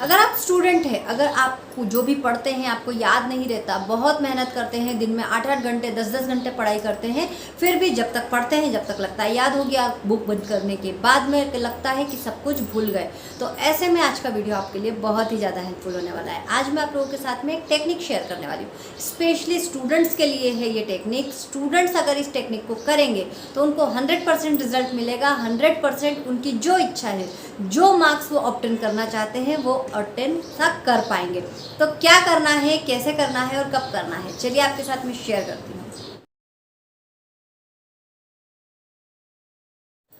अगर आप स्टूडेंट हैं, अगर आप जो भी पढ़ते हैं आपको याद नहीं रहता, बहुत मेहनत करते हैं, दिन में 8-8 घंटे 10-10 घंटे पढ़ाई करते हैं, फिर भी जब तक पढ़ते हैं जब तक लगता है याद हो गया, बुक बंद करने के बाद में लगता है कि सब कुछ भूल गए। तो ऐसे में आज का वीडियो आपके लिए बहुत ही ज़्यादा हेल्पफुल होने वाला है। आज मैं आप लोगों के साथ में एक टेक्निक शेयर करने वाली हूँ, स्पेशली स्टूडेंट्स के लिए है ये टेक्निक। स्टूडेंट्स अगर इस टेक्निक को करेंगे तो उनको 100% रिजल्ट मिलेगा। 100% उनकी जो इच्छा है, जो मार्क्स वो ऑब्टेन करना चाहते हैं वो ऑब्टेन कर पाएंगे। तो क्या करना है, कैसे करना है और कब करना है, चलिए आपके साथ में शेयर करती हूँ।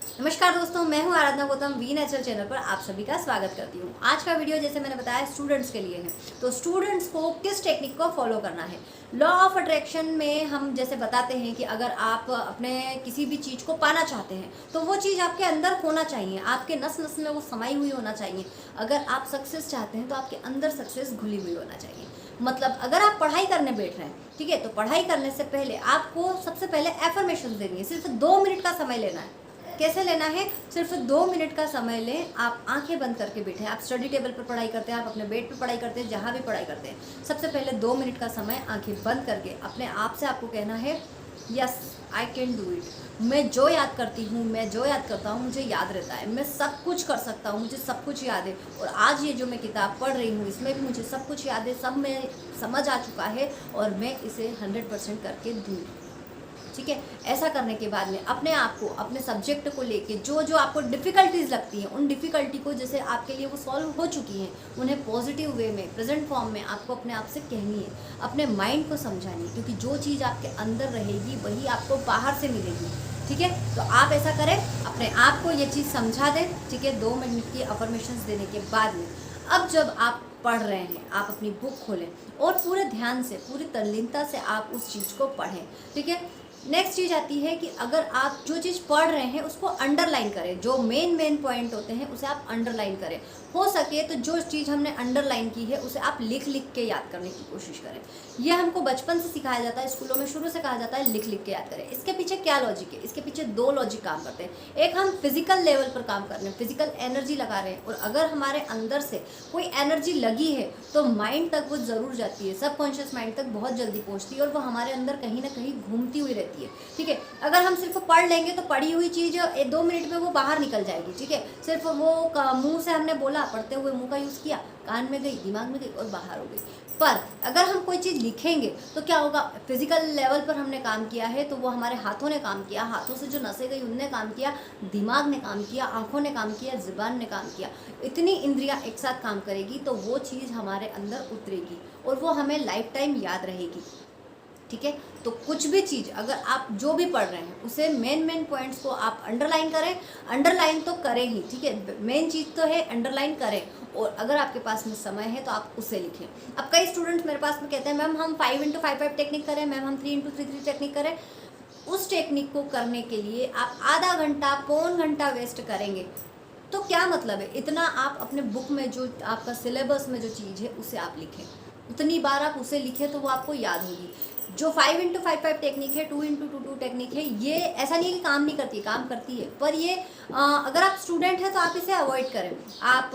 नमस्कार दोस्तों, मैं हूं आराधना गौतम, वी नेचुरल चैनल पर आप सभी का स्वागत करती हूं। आज का वीडियो जैसे मैंने बताया स्टूडेंट्स के लिए है। तो स्टूडेंट्स को किस टेक्निक को फॉलो करना है। लॉ ऑफ अट्रैक्शन में हम जैसे बताते हैं कि अगर आप अपने किसी भी चीज़ को पाना चाहते हैं तो वो चीज़ आपके अंदर होना चाहिए, आपके नस नस में वो समाई हुई होना चाहिए। अगर आप सक्सेस चाहते हैं तो आपके अंदर सक्सेस घुली हुई होना चाहिए। मतलब अगर आप पढ़ाई करने बैठ रहे हैं, ठीक है, तो पढ़ाई करने से पहले आपको सबसे पहले एफर्मेशन देनी है। सिर्फ 2 मिनट का समय लेना है। कैसे लेना है? सिर्फ 2 मिनट का समय लें। आप आंखें बंद करके बैठे, आप स्टडी टेबल पर पढ़ाई करते हैं, आप अपने बेड पर पढ़ाई करते हैं, जहाँ भी पढ़ाई करते हैं, सबसे पहले 2 मिनट का समय आंखें बंद करके अपने आप से आपको कहना है, yes I can do it. मैं जो याद करती हूँ, मैं जो याद करता हूँ मुझे याद रहता है, मैं सब कुछ कर सकता हूँ, मुझे सब कुछ याद है। और आज ये जो मैं किताब पढ़ रही हूँ इसमें भी मुझे सब कुछ याद है, सब मैं समझ आ चुका है और मैं इसे 100% करके दूँ। ठीक है, ऐसा करने के बाद में अपने आप को, अपने सब्जेक्ट को लेके जो जो आपको डिफ़िकल्टीज लगती हैं, उन डिफ़िकल्टी को जैसे आपके लिए वो सॉल्व हो चुकी हैं, उन्हें पॉजिटिव वे में, प्रेजेंट फॉर्म में आपको अपने आप से कहनी है, अपने माइंड को समझानी है। क्योंकि जो चीज़ आपके अंदर रहेगी वही आपको बाहर से मिलेगी। ठीक है, तो आप ऐसा करें, अपने आप को ये चीज़ समझा दें। ठीक है, 2 मिनट की अफर्मेशंस देने के बाद में अब जब आप पढ़ रहे हैं, आप अपनी बुक खोलें और पूरे ध्यान से, पूरी तल्लीनता से आप उस चीज़ को पढ़ें। ठीक है, नेक्स्ट चीज़ आती है कि अगर आप जो चीज़ पढ़ रहे हैं उसको अंडरलाइन करें। जो मेन पॉइंट होते हैं उसे आप अंडरलाइन करें। हो सके तो जो चीज़ हमने अंडरलाइन की है उसे आप लिख लिख के याद करने की कोशिश करें। यह हमको बचपन से सिखाया जाता है, स्कूलों में शुरू से कहा जाता है लिख लिख के याद करें। इसके पीछे क्या लॉजिक है? इसके पीछे 2 लॉजिक काम करते हैं। एक, हम फिजिकल लेवल पर काम कर रहे हैं, फिजिकल एनर्जी लगा रहे हैं, और अगर हमारे अंदर से कोई एनर्जी लगी है तो माइंड तक वो ज़रूर जाती है, सबकॉन्शियस माइंड तक बहुत जल्दी पहुँचती है और वो हमारे अंदर कहीं ना कहीं घूमती हुई रहती है। ठीक है, अगर हम सिर्फ पढ़ लेंगे तो पढ़ी हुई चीज़ 2 मिनट में वो बाहर निकल जाएगी। ठीक है, सिर्फ वो मुंह से हमने बोला, पढ़ते हुए मुंह का यूज़ किया, कान में गई, दिमाग में गई और बाहर हो गई। पर अगर हम कोई चीज़ लिखेंगे तो क्या होगा? फिजिकल लेवल पर हमने काम किया है तो वो हमारे हाथों ने काम किया, हाथों से जो नसें गई उनने काम किया, दिमाग ने काम किया, आंखों ने काम किया, ज़ुबान ने काम किया। इतनी इंद्रियां एक साथ काम करेगी तो वो चीज़ हमारे अंदर उतरेगी और वो हमें लाइफ टाइम याद रहेगी। ठीक है, तो कुछ भी चीज़ अगर आप जो भी पढ़ रहे हैं उसे मेन पॉइंट्स को आप अंडरलाइन करें। अंडरलाइन तो करें ही, ठीक है, मेन चीज़ तो है अंडरलाइन करें। और अगर आपके पास में समय है तो आप उसे लिखें। अब कई स्टूडेंट्स मेरे पास में कहते हैं मैम हम 5x5 टेक्निक करें, मैम हम 3x3 टेक्निक करें। उस टेक्निक को करने के लिए आप आधा घंटा, पौन घंटा वेस्ट करेंगे तो क्या मतलब है? इतना आप अपने बुक में जो आपका सिलेबस में जो चीज़ है उसे आप लिखें, उतनी बार आप उसे लिखें तो वो आपको याद होगी। जो 5x5 टेक्निक है, 2x2 टेक्निक है, ये ऐसा नहीं है कि काम नहीं करती है, काम करती है। पर ये अगर आप स्टूडेंट हैं तो आप इसे अवॉइड करें। आप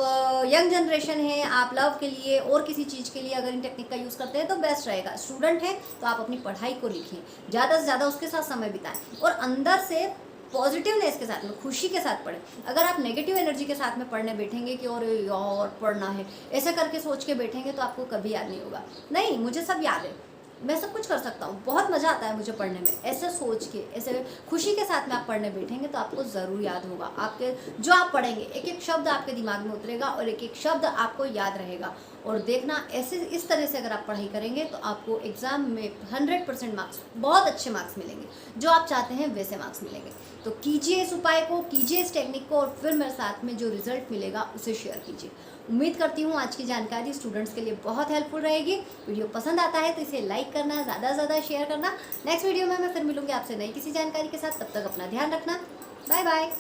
यंग जनरेशन है, आप लव के लिए और किसी चीज़ के लिए अगर इन टेक्निक का यूज़ करते हैं तो बेस्ट रहेगा। स्टूडेंट हैं तो आप अपनी पढ़ाई को लिखें, ज़्यादा से ज़्यादा उसके साथ समय बिताएं और अंदर से पॉजिटिवनेस के साथ में, खुशी के साथ पढ़ें। अगर आप नेगेटिव एनर्जी के साथ में पढ़ने बैठेंगे कि और पढ़ना है, ऐसा करके सोच के बैठेंगे तो आपको कभी याद नहीं होगा। नहीं, मुझे सब याद है, मैं सब कुछ कर सकता हूँ, बहुत मज़ा आता है मुझे पढ़ने में, ऐसे सोच के, ऐसे खुशी के साथ में आप पढ़ने बैठेंगे तो आपको ज़रूर याद होगा। आपके जो आप पढ़ेंगे एक एक शब्द आपके दिमाग में उतरेगा और एक एक शब्द आपको याद रहेगा। और देखना, ऐसे इस तरह से अगर आप पढ़ाई करेंगे तो आपको एग्ज़ाम में 100% मार्क्स, बहुत अच्छे मार्क्स मिलेंगे, जो आप चाहते हैं वैसे मार्क्स मिलेंगे। तो कीजिए इस उपाय को, कीजिए इस टेक्निक को और फिर मेरे साथ में जो रिजल्ट मिलेगा उसे शेयर कीजिए। उम्मीद करती हूँ आज की जानकारी स्टूडेंट्स के लिए बहुत हेल्पफुल रहेगी। वीडियो पसंद आता है तो इसे लाइक करना, ज़्यादा से ज़्यादा शेयर करना। नेक्स्ट वीडियो में मैं फिर मिलूंगी आपसे नई किसी जानकारी के साथ, तब तक अपना ध्यान रखना। Bye bye.